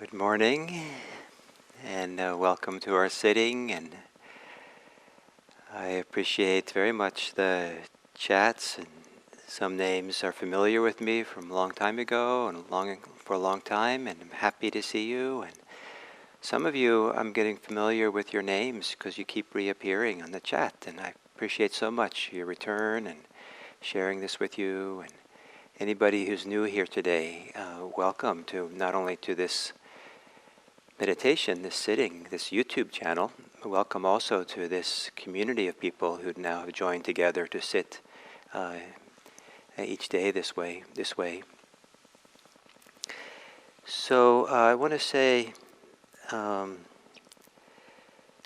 Good morning, and welcome to our sitting. And I appreciate very much the chats, and some names are familiar with me from a long time ago and for a long time, and I'm happy to see you. And some of you, I'm getting familiar with your names because you keep reappearing on the chat, and I appreciate so much your return and sharing this with you. And anybody who's new here today, welcome to not only to this meditation, this sitting, this YouTube channel. Welcome also to this community of people who now have joined together to sit each day this way. So I want to say a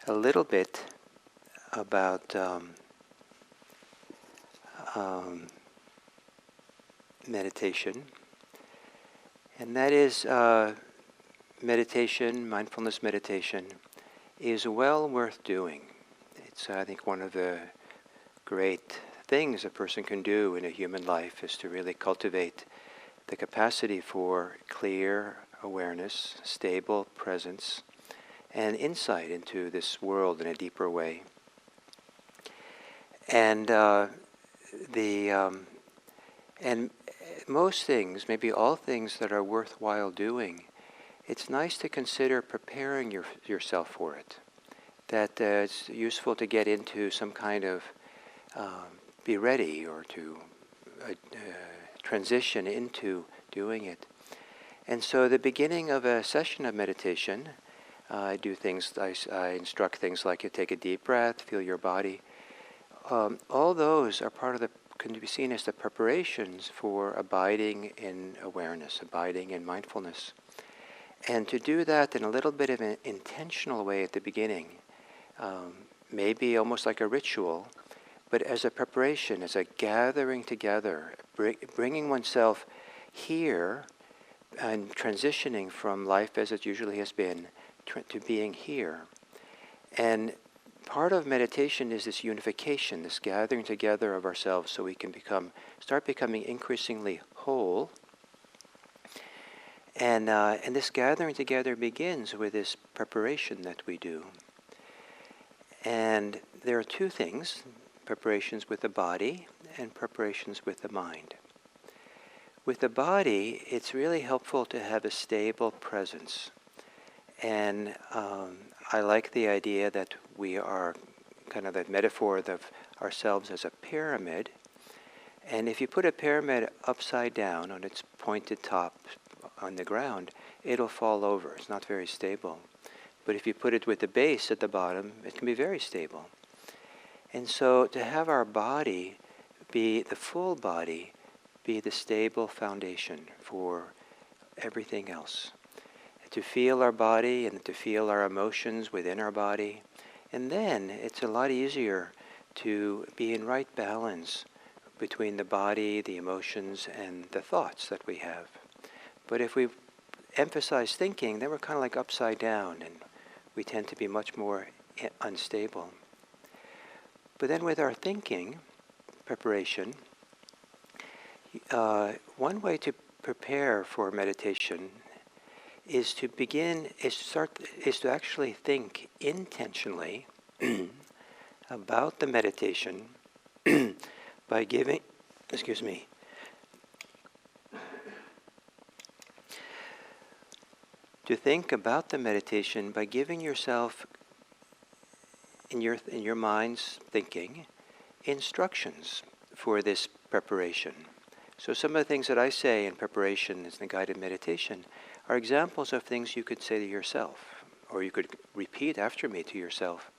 little bit about meditation, and that is meditation, mindfulness meditation, is well worth doing. It's, I think, one of the great things a person can do in a human life is to really cultivate the capacity for clear awareness, stable presence, and insight into this world in a deeper way. And and most things, maybe all things that are worthwhile doing, it's nice to consider preparing yourself for it. That it's useful to get into some kind of be ready, or to transition into doing it. And so the beginning of a session of meditation, I instruct things like you take a deep breath, feel your body. All those are can be seen as the preparations for abiding in awareness, abiding in mindfulness. And to do that in a little bit of an intentional way at the beginning, maybe almost like a ritual, but as a preparation, as a gathering together, bringing oneself here and transitioning from life as it usually has been to being here. And part of meditation is this unification, this gathering together of ourselves so we can start becoming increasingly whole. And this gathering together begins with this preparation that we do. And there are two things, preparations with the body and preparations with the mind. With the body, it's really helpful to have a stable presence. And I like the idea that we are kind of that metaphor of ourselves as a pyramid. And if you put a pyramid upside down on its pointed top on the ground, it'll fall over. It's not very stable. But if you put it with the base at the bottom, it can be very stable. And so to have our body be, the full body, be the stable foundation for everything else. To feel our body and to feel our emotions within our body. And then it's a lot easier to be in right balance between the body, the emotions, and the thoughts that we have. But if we emphasize thinking, then we're kind of like upside down, and we tend to be much more unstable. But then with our thinking preparation, one way to prepare for meditation is to actually think intentionally about the meditation by giving, to think about the meditation by giving yourself, in your mind's thinking, instructions for this preparation. So some of the things that I say in preparation as the guided meditation are examples of things you could say to yourself, or you could repeat after me to yourself.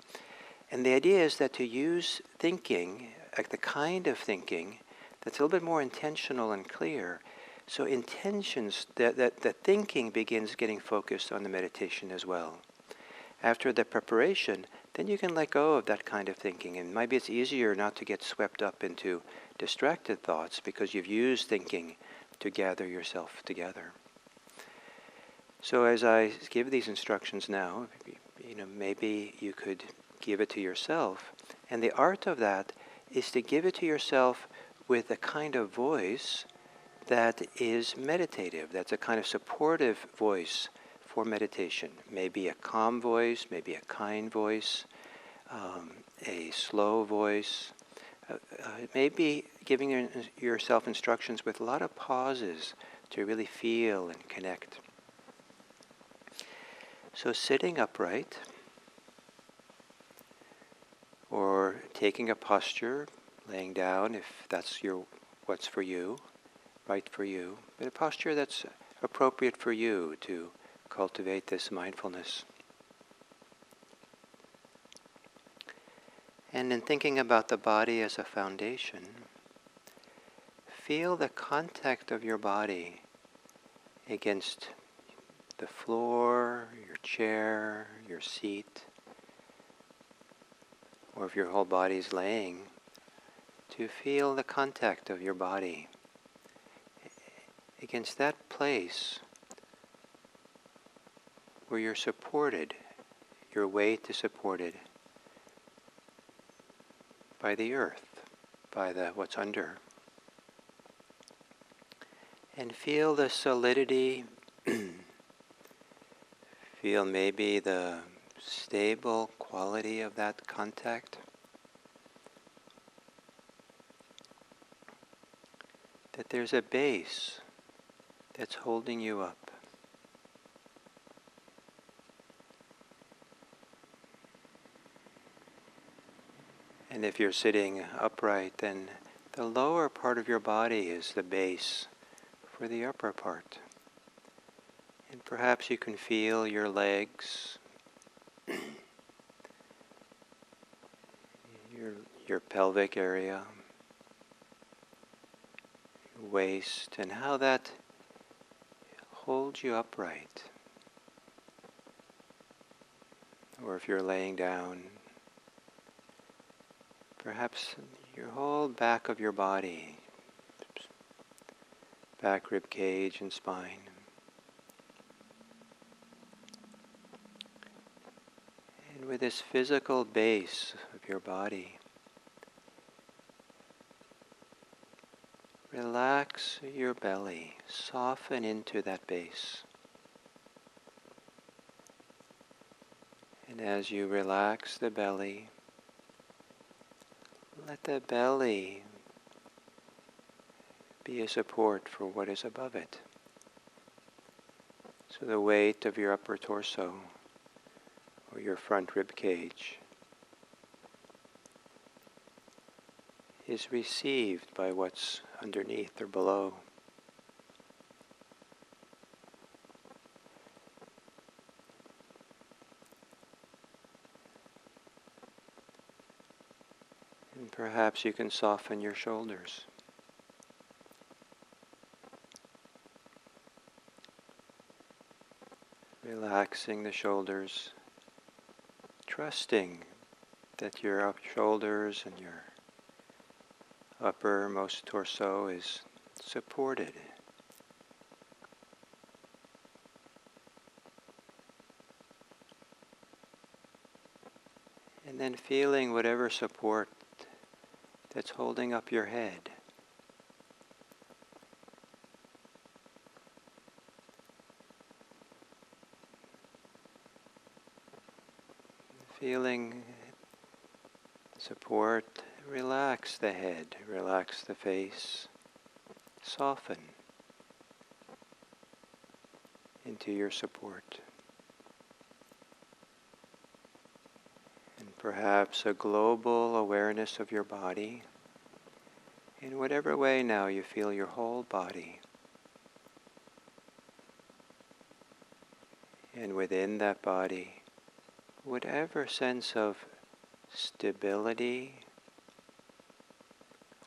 And the idea is that to use thinking, like the kind of thinking that's a little bit more intentional and clear. So intentions, that thinking begins getting focused on the meditation as well. After the preparation, then you can let go of that kind of thinking. And maybe it's easier not to get swept up into distracted thoughts because you've used thinking to gather yourself together. So as I give these instructions now, maybe you could give it to yourself. And the art of that is to give it to yourself with a kind of voice that is meditative, that's a kind of supportive voice for meditation. Maybe a calm voice, maybe a kind voice, a slow voice. Maybe giving yourself instructions with a lot of pauses to really feel and connect. So sitting upright, or taking a posture, laying down if that's what's for you, right for you, but a posture that's appropriate for you to cultivate this mindfulness. And in thinking about the body as a foundation, feel the contact of your body against the floor, your chair, your seat, or if your whole body's laying, to feel the contact of your body against that place where you're supported, your weight is supported by the earth, by what's under. And feel the solidity, feel maybe the stable quality of that contact. That there's a base that's holding you up. And if you're sitting upright, then the lower part of your body is the base for the upper part. And perhaps you can feel your legs, your pelvic area, your waist, and how that holds you upright. Or if you're laying down, perhaps your whole back of your body, back, rib cage, and spine. And with this physical base of your body, relax your belly, soften into that base. And as you relax the belly, let the belly be a support for what is above it. So the weight of your upper torso or your front rib cage is received by what's underneath or below. And perhaps you can soften your shoulders. Relaxing the shoulders, trusting that your shoulders and your uppermost torso is supported. And then feeling whatever support that's holding up your head. Feeling support, relax the head, relax the face, soften into your support. And perhaps a global awareness of your body. In whatever way now you feel your whole body. And within that body, whatever sense of stability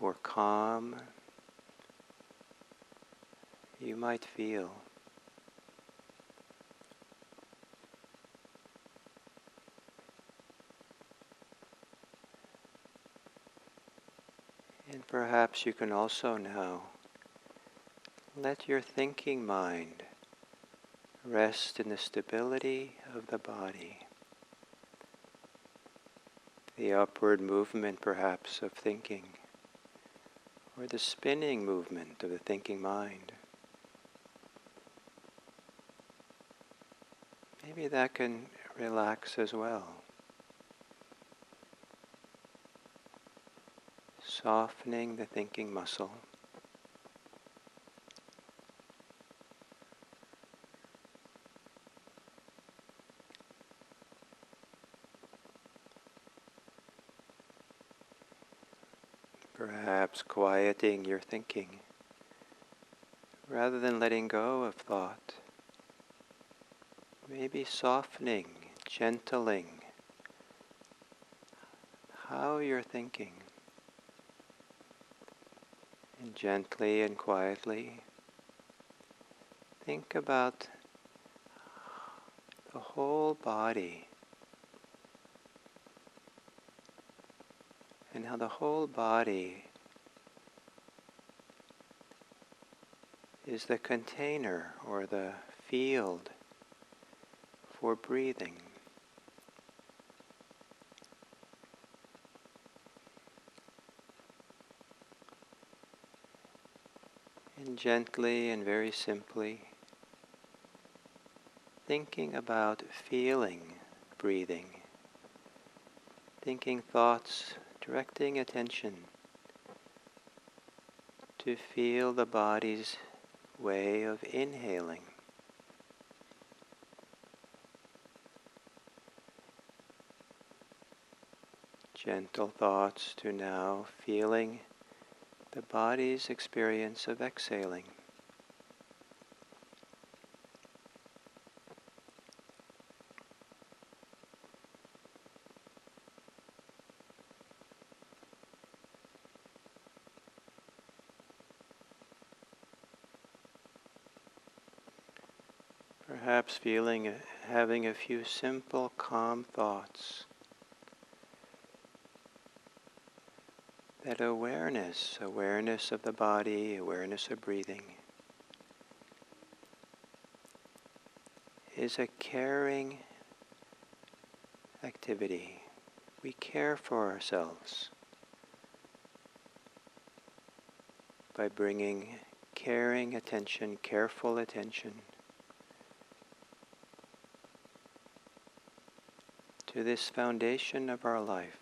or calm you might feel. And perhaps you can also now let your thinking mind rest in the stability of the body. The upward movement perhaps of thinking, or the spinning movement of the thinking mind. maybe that can relax as well. Softening the thinking muscle. Perhaps quieting your thinking rather than letting go of thought. Maybe softening, gentling how you're thinking. And gently and quietly think about the whole body and how the whole body is the container or the field for breathing. And gently and very simply thinking about feeling breathing, thinking thoughts, directing attention to feel the body's way of inhaling. Gentle thoughts to now feeling the body's experience of exhaling. Perhaps having a few simple, calm thoughts. That awareness of the body, awareness of breathing, is a caring activity. We care for ourselves by bringing caring attention, careful attention to this foundation of our life,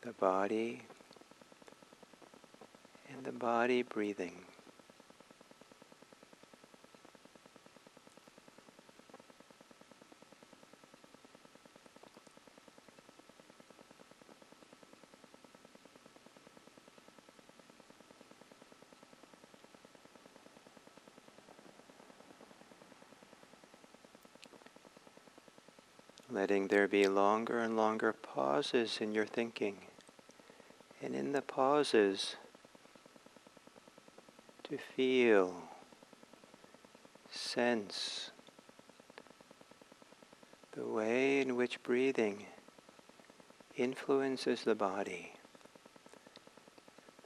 the body and the body breathing. Letting there be longer and longer pauses in your thinking. And in the pauses, to feel, sense the way in which breathing influences the body,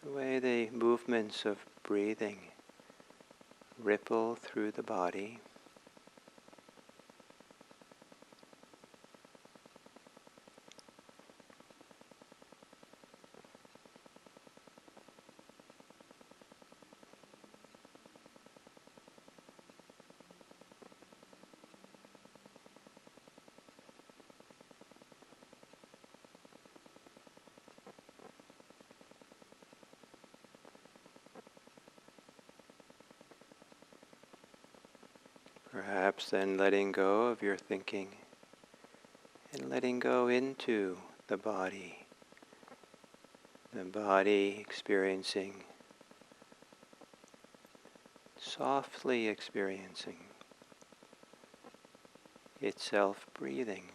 the way the movements of breathing ripple through the body. Perhaps then letting go of your thinking and letting go into the body experiencing, softly experiencing itself breathing.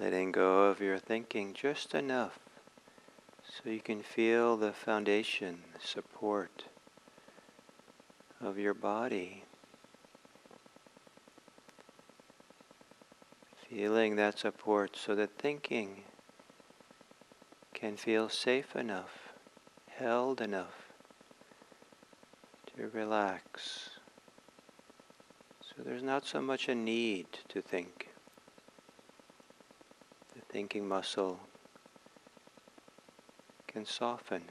letting go of your thinking just enough so you can feel the foundation, the support of your body. Feeling that support so that thinking can feel safe enough, held enough to relax. So there's not so much a need to think. The thinking muscle can soften.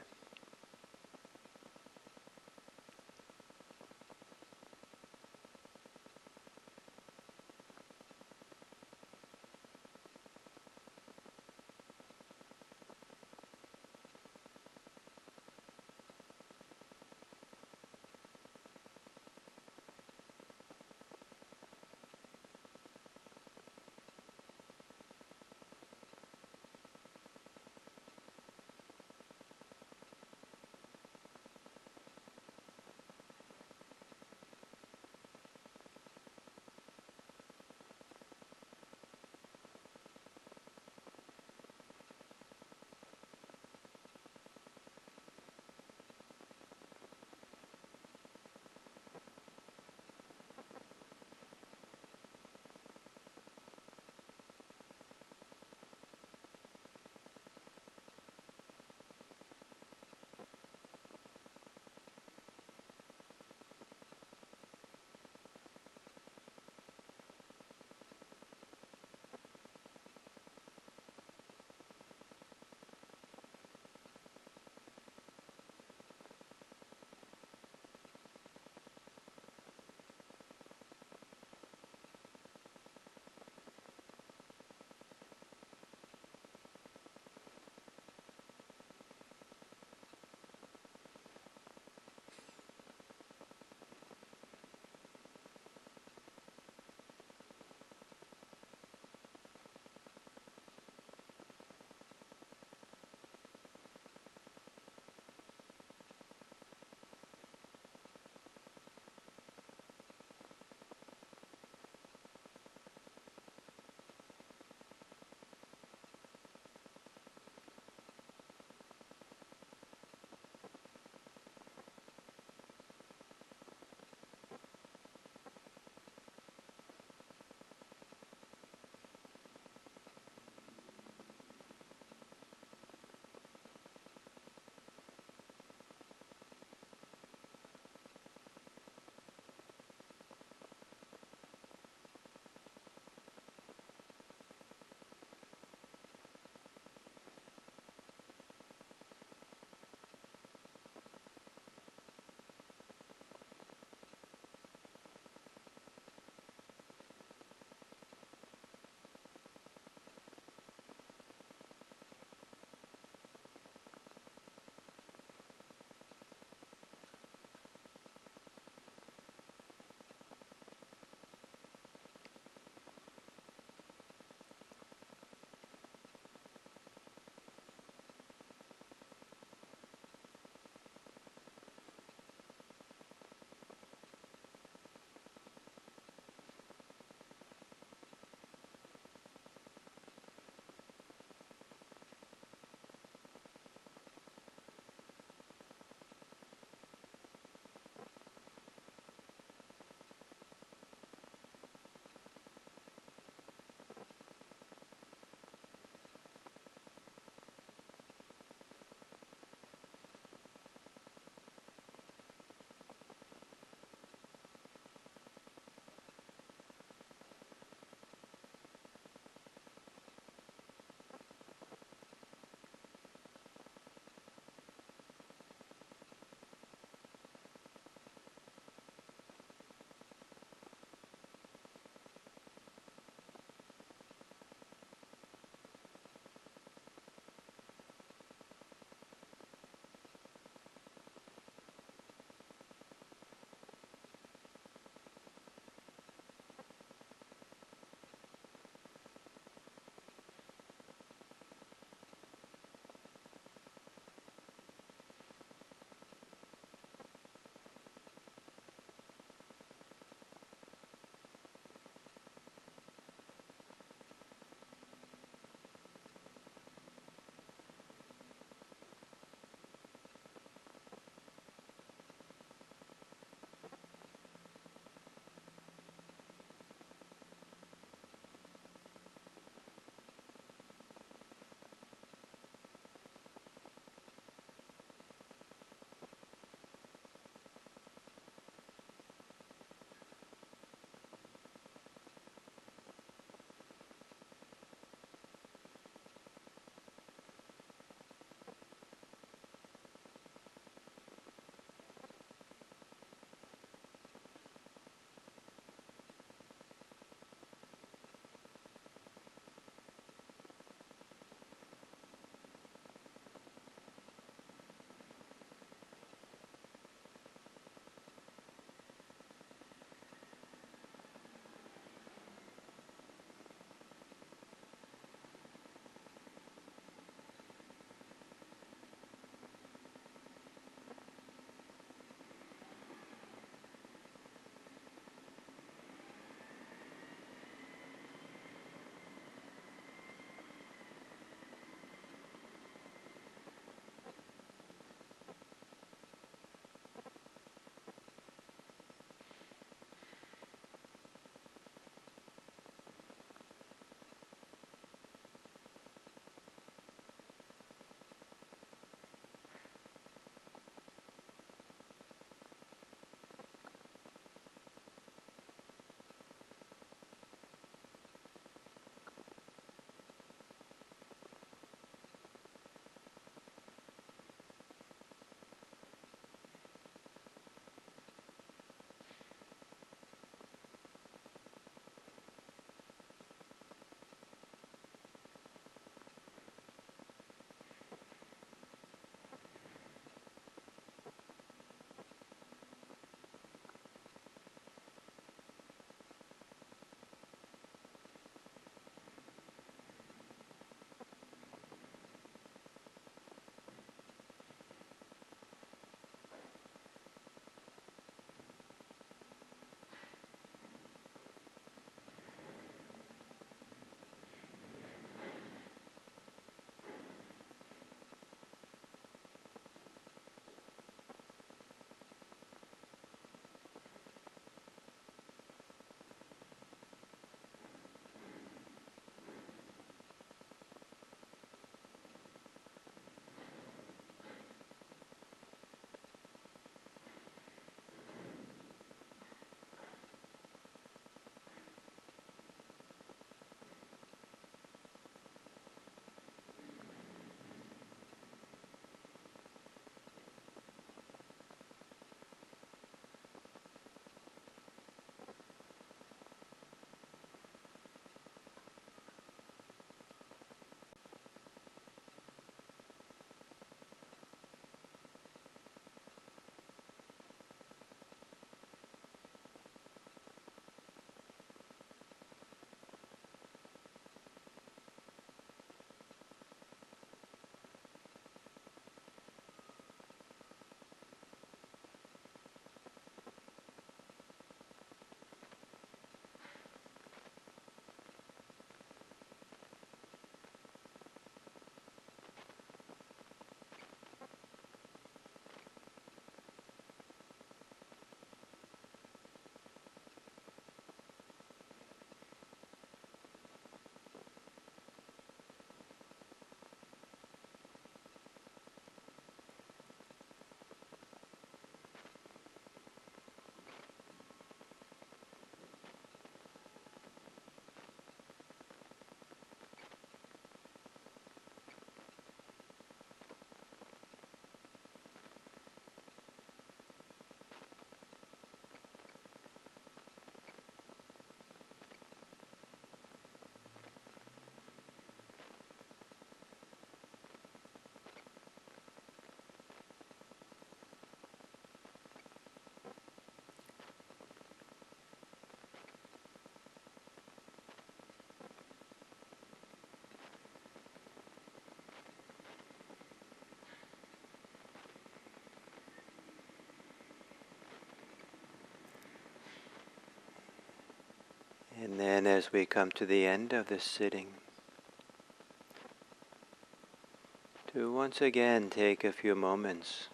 And then as we come to the end of this sitting, to once again take a few moments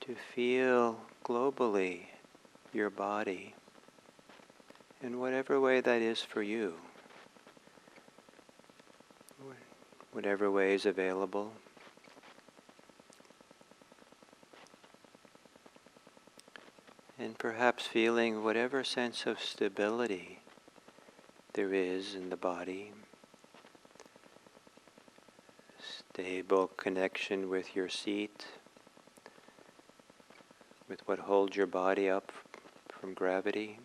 to feel globally your body in whatever way that is for you, whatever way is available. And perhaps feeling whatever sense of stability there is in the body, stable connection with your seat, with what holds your body up from gravity.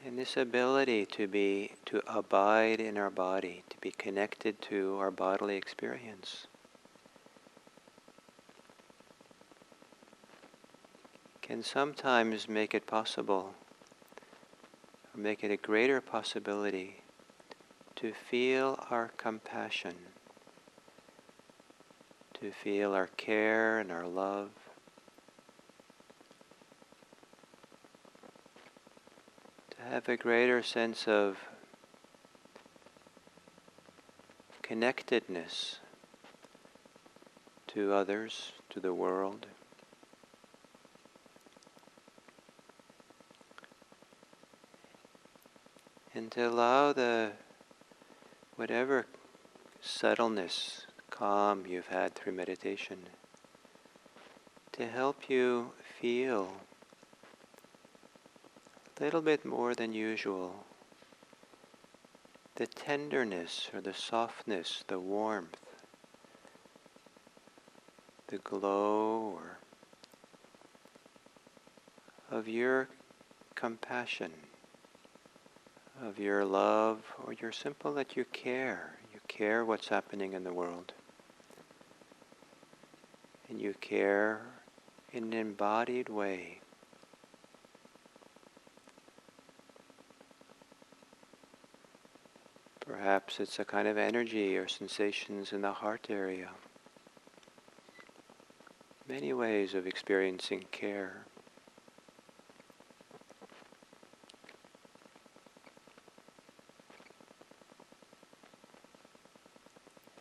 And this ability to abide in our body, to be connected to our bodily experience, can sometimes make it possible, or make it a greater possibility, to feel our compassion, to feel our care and our love, to have a greater sense of connectedness to others, to the world. And to allow whatever subtleness, calm you've had through meditation, to help you feel a little bit more than usual the tenderness or the softness, the warmth, the glow of your compassion, of your love, or your simple that you care. You care what's happening in the world. And you care in an embodied way. Perhaps it's a kind of energy or sensations in the heart area. Many ways of experiencing care.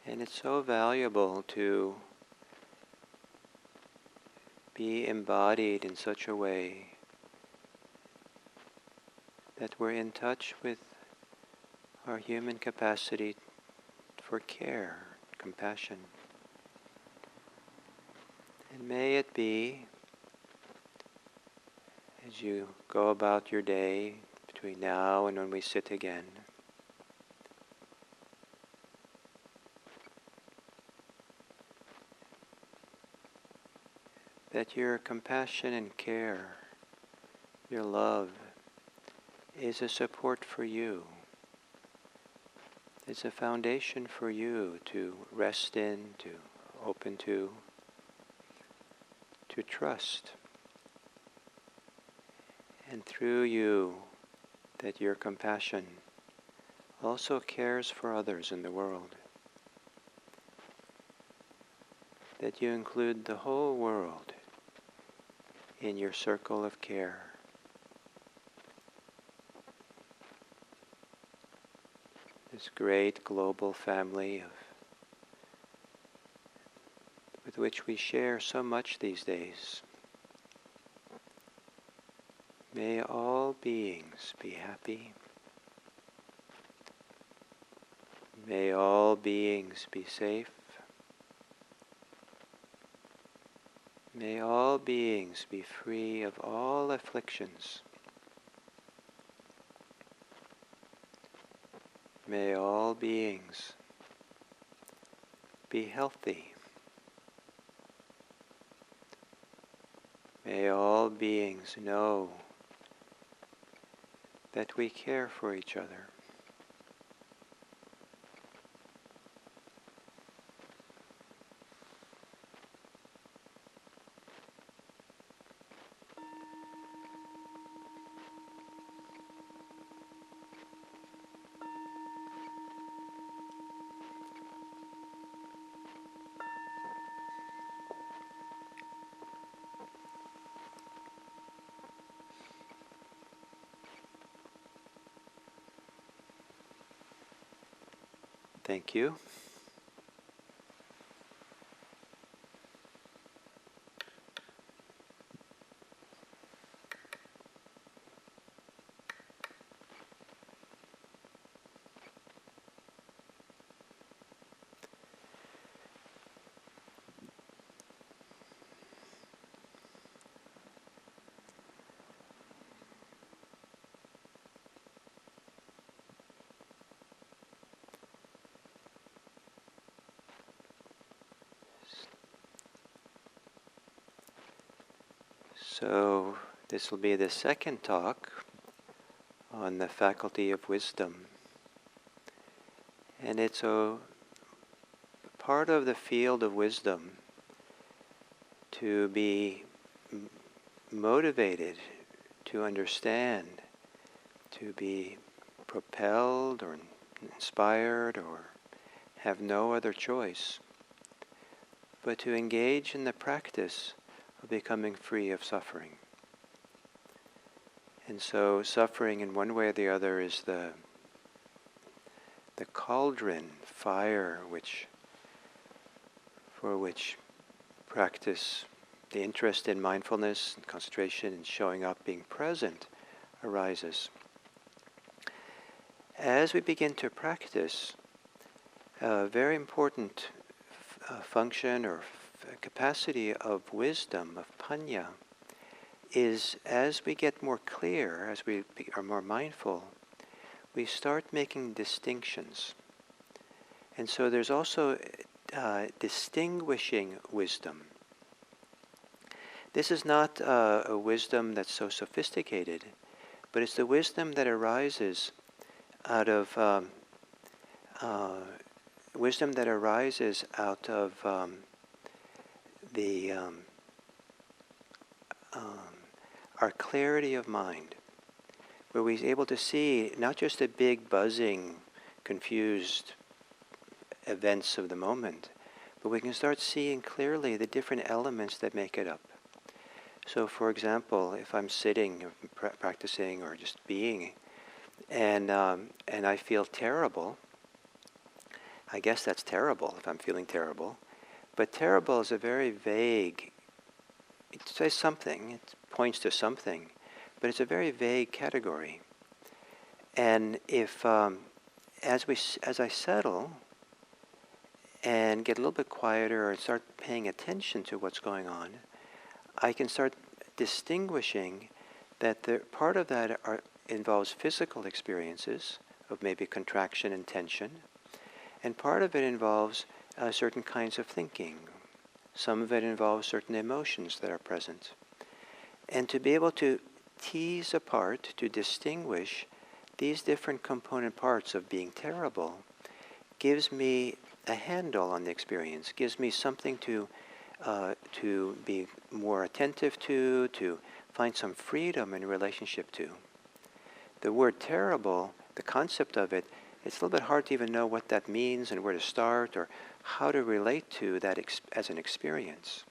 And it's so valuable to be embodied in such a way that we're in touch with our human capacity for care, compassion. And may it be, as you go about your day between now and when we sit again, that your compassion and care, your love, is a support for you. It's a foundation for you to rest in, to open to trust. And through you, that your compassion also cares for others in the world. That you include the whole world in your circle of care. This great global family with which we share so much these days. May all beings be happy. May all beings be safe. May all beings be free of all afflictions. May all beings be healthy. May all beings know that we care for each other. Thank you. So this will be the second talk on the faculty of wisdom. And it's a part of the field of wisdom to be motivated, to understand, to be propelled or inspired or have no other choice, but to engage in the practice of becoming free of suffering. And so suffering in one way or the other is the cauldron, fire, for which practice, the interest in mindfulness and concentration and showing up, being present, arises. As we begin to practice, a very important function or capacity of wisdom, of pañña, is as we get more clear, as we are more mindful, we start making distinctions. And so there's also distinguishing wisdom. This is not a wisdom that's so sophisticated, but it's the wisdom that arises out of our clarity of mind, where we're able to see not just the big, buzzing, confused events of the moment, but we can start seeing clearly the different elements that make it up. So, for example, if I'm sitting, practicing, or just being, and I feel terrible, I guess that's terrible if I'm feeling terrible. But terrible is a very vague, it says something, it points to something, but it's a very vague category. And if, as I settle and get a little bit quieter and start paying attention to what's going on, I can start distinguishing that part of that involves physical experiences of maybe contraction and tension, and part of it involves certain kinds of thinking. Some of it involves certain emotions that are present. And to be able to tease apart, to distinguish these different component parts of being terrible, gives me a handle on the experience, gives me something to be more attentive to find some freedom in relationship to. The word terrible, the concept of it, it's a little bit hard to even know what that means and where to start or how to relate to that as an experience.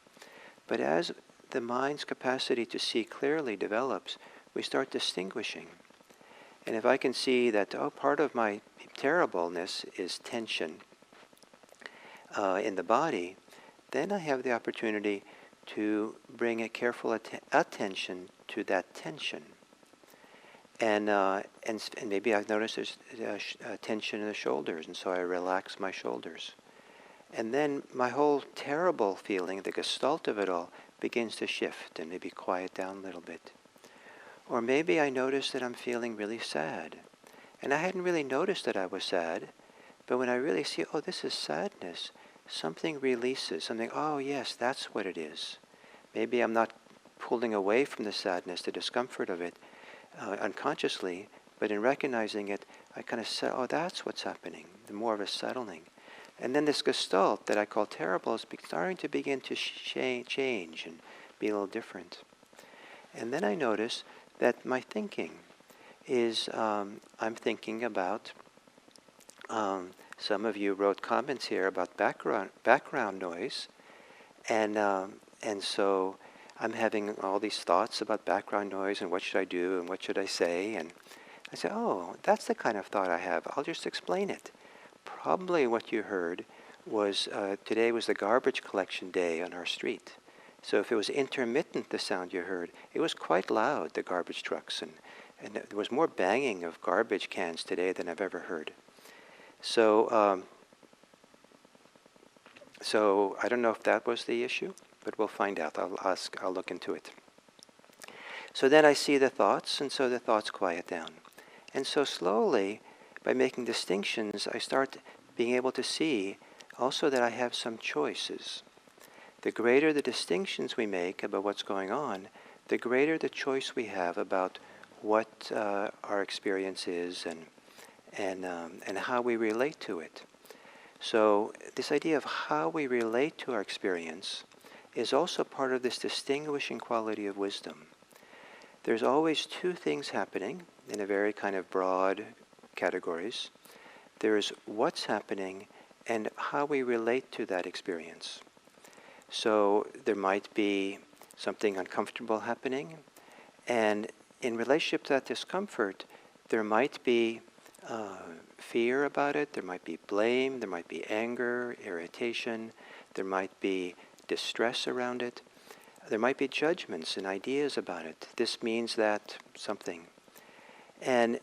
But as the mind's capacity to see clearly develops, we start distinguishing. And if I can see that, part of my terribleness is tension in the body, then I have the opportunity to bring a careful attention to that tension. And maybe I've noticed there's tension in the shoulders, and so I relax my shoulders. And then my whole terrible feeling, the gestalt of it all, begins to shift and maybe quiet down a little bit. Or maybe I notice that I'm feeling really sad. And I hadn't really noticed that I was sad, but when I really see, this is sadness, something releases, something, yes, that's what it is. Maybe I'm not pulling away from the sadness, the discomfort of it, unconsciously, but in recognizing it, I kind of say, that's what's happening, the more of a settling. And then this gestalt that I call terrible is starting to begin to change and be a little different. And then I notice that my thinking is, I'm thinking about, some of you wrote comments here about background noise, and so I'm having all these thoughts about background noise and what should I do and what should I say, and I say, that's the kind of thought I have. I'll just explain it. probably what you heard was today was the garbage collection day on our street. So if it was intermittent, the sound you heard, it was quite loud, the garbage trucks, and there was more banging of garbage cans today than I've ever heard. So so I don't know if that was the issue, but we'll find out. I'll look into it. So then I see the thoughts, and so the thoughts quiet down. And so slowly, by making distinctions, I start being able to see also that I have some choices. The greater the distinctions we make about what's going on, the greater the choice we have about what our experience is and how we relate to it. So this idea of how we relate to our experience is also part of this distinguishing quality of wisdom. There's always two things happening in a very kind of broad categories. There's what's happening and how we relate to that experience. So there might be something uncomfortable happening, and in relationship to that discomfort, there might be fear about it, there might be blame, there might be anger, irritation, there might be distress around it, there might be judgments and ideas about it. This means that something. And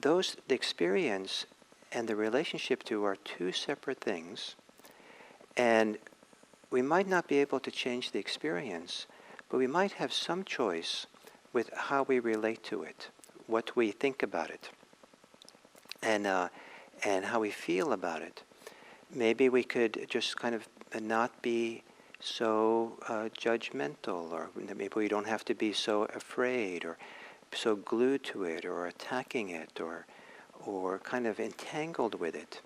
the experience and the relationship to are two separate things, and we might not be able to change the experience, but we might have some choice with how we relate to it, what we think about it, and how we feel about it. Maybe we could just kind of not be so judgmental, or maybe we don't have to be so afraid or so glued to it or attacking it or kind of entangled with it.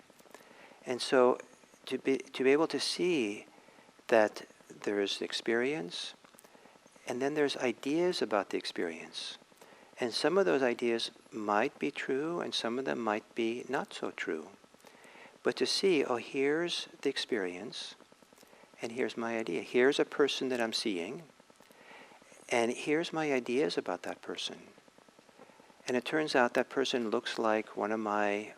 And so to be able to see that there is experience, and then there's ideas about the experience. And some of those ideas might be true, and some of them might be not so true. But to see, oh, here's the experience, and here's my idea. Here's a person that I'm seeing, and here's my ideas about that person. And it turns out that person looks like one of my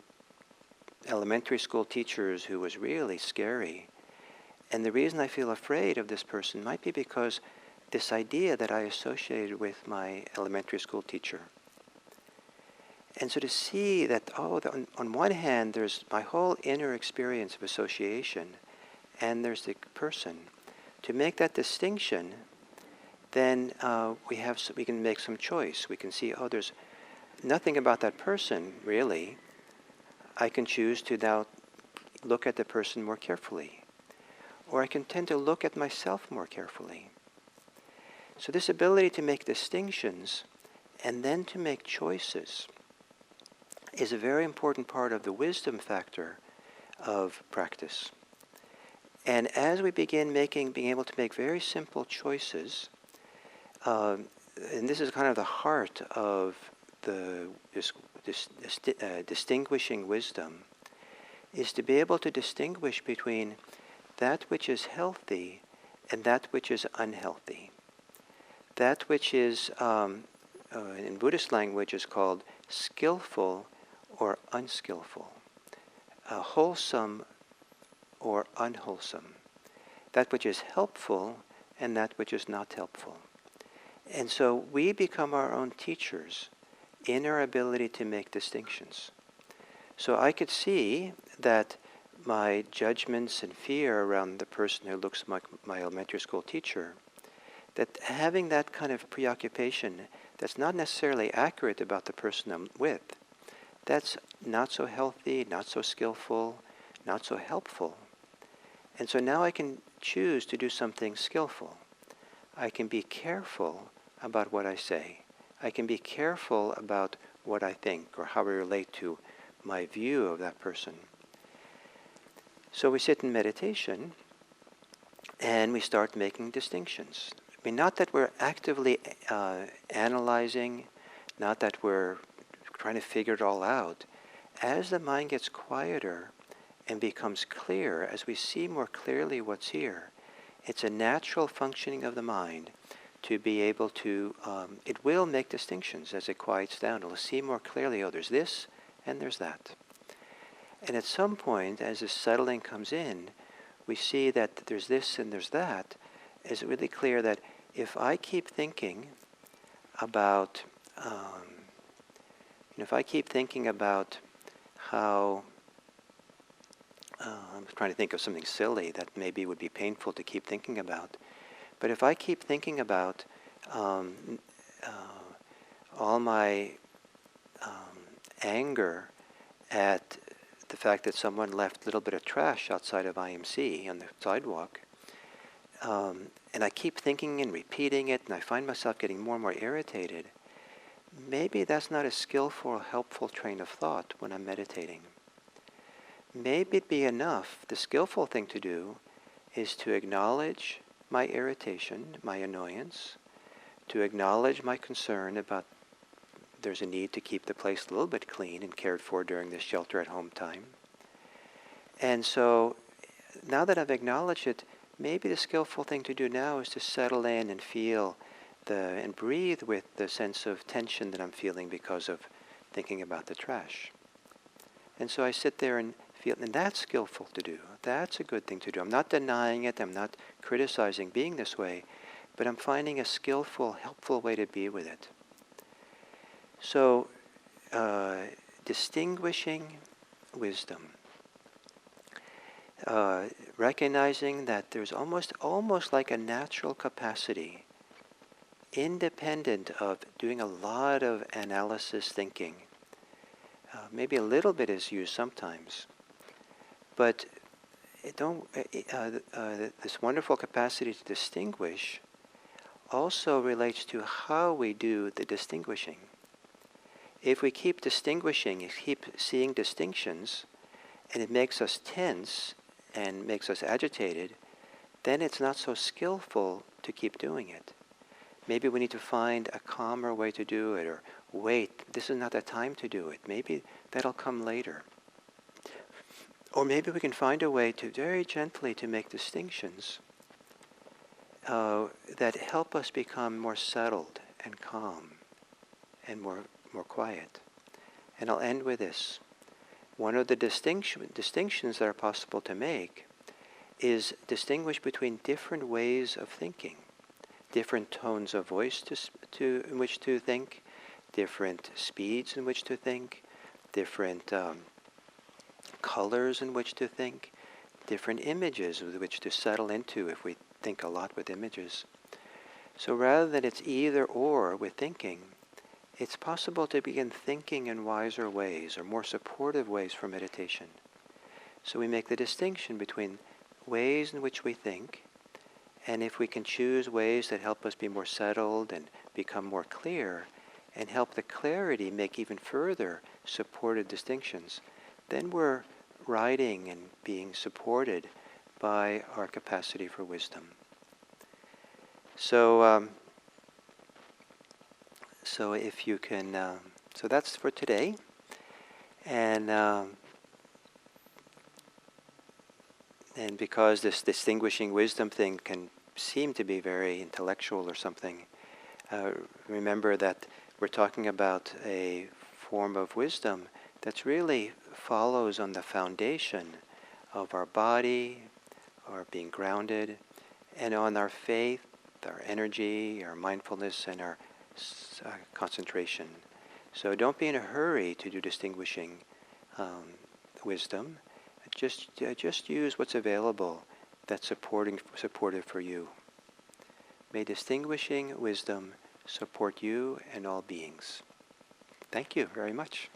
elementary school teachers who was really scary. And the reason I feel afraid of this person might be because this idea that I associated with my elementary school teacher. And so to see that, on one hand, there's my whole inner experience of association, and there's the person. To make that distinction, then we can make some choice. We can see, there's nothing about that person, really. I can choose to now look at the person more carefully. Or I can tend to look at myself more carefully. So this ability to make distinctions and then to make choices is a very important part of the wisdom factor of practice. And as we begin being able to make very simple choices, and this is kind of the heart of this distinguishing wisdom, is to be able to distinguish between that which is healthy and that which is unhealthy. That which is, in Buddhist language, is called skillful or unskillful, wholesome or unwholesome, that which is helpful and that which is not helpful. And so we become our own teachers in our ability to make distinctions. So I could see that my judgments and fear around the person who looks like my elementary school teacher, that having that kind of preoccupation that's not necessarily accurate about the person I'm with, that's not so healthy, not so skillful, not so helpful. And so now I can choose to do something skillful. I can be careful about what I say. I can be careful about what I think or how I relate to my view of that person. So we sit in meditation and we start making distinctions. I mean, not that we're actively analyzing, not that we're trying to figure it all out. As the mind gets quieter and becomes clear, as we see more clearly what's here, it's a natural functioning of the mind to be able to, it will make distinctions as it quiets down. It'll see more clearly, there's this and there's that. And at some point, as this settling comes in, we see that there's this and there's that. It's really clear that if I keep thinking about, if I keep thinking about how, I'm trying to think of something silly that maybe would be painful to keep thinking about, but if I keep thinking about all my anger at the fact that someone left a little bit of trash outside of IMC on the sidewalk, and I keep thinking and repeating it, and I find myself getting more and more irritated, maybe that's not a skillful, helpful train of thought when I'm meditating. Maybe it'd be enough, the skillful thing to do is to acknowledge my irritation, my annoyance, to acknowledge my concern about there's a need to keep the place a little bit clean and cared for during this shelter-at-home time. And so, now that I've acknowledged it, maybe the skillful thing to do now is to settle in and feel and breathe with the sense of tension that I'm feeling because of thinking about the trash. And so I sit there and feel, and that's skillful to do. That's a good thing to do. I'm not denying it, I'm not criticizing being this way, but I'm finding a skillful, helpful way to be with it. So, distinguishing wisdom. Recognizing that there's almost like a natural capacity, independent of doing a lot of analysis thinking. Maybe a little bit is used sometimes, but this wonderful capacity to distinguish also relates to how we do the distinguishing. If we keep distinguishing, keep seeing distinctions, and it makes us tense and makes us agitated, then it's not so skillful to keep doing it. Maybe we need to find a calmer way to do it, or wait, this is not the time to do it. Maybe that'll come later. Or maybe we can find a way to very gently to make distinctions that help us become more settled and calm and more quiet. And I'll end with this. One of the distinctions that are possible to make is distinguish between different ways of thinking, different tones of voice in which to think, different speeds in which to think, different colors in which to think, different images with which to settle into if we think a lot with images. So rather than it's either or with thinking, it's possible to begin thinking in wiser ways or more supportive ways for meditation. So we make the distinction between ways in which we think, and if we can choose ways that help us be more settled and become more clear, and help the clarity make even further supported distinctions, then we're riding and being supported by our capacity for wisdom. So if you can, so that's for today, and because this distinguishing wisdom thing can seem to be very intellectual or something, remember that we're talking about a form of wisdom that really follows on the foundation of our body, our being grounded, and on our faith, our energy, our mindfulness, and our concentration. So don't be in a hurry to do distinguishing wisdom. Just use what's available that's supportive for you. May distinguishing wisdom support you and all beings. Thank you very much.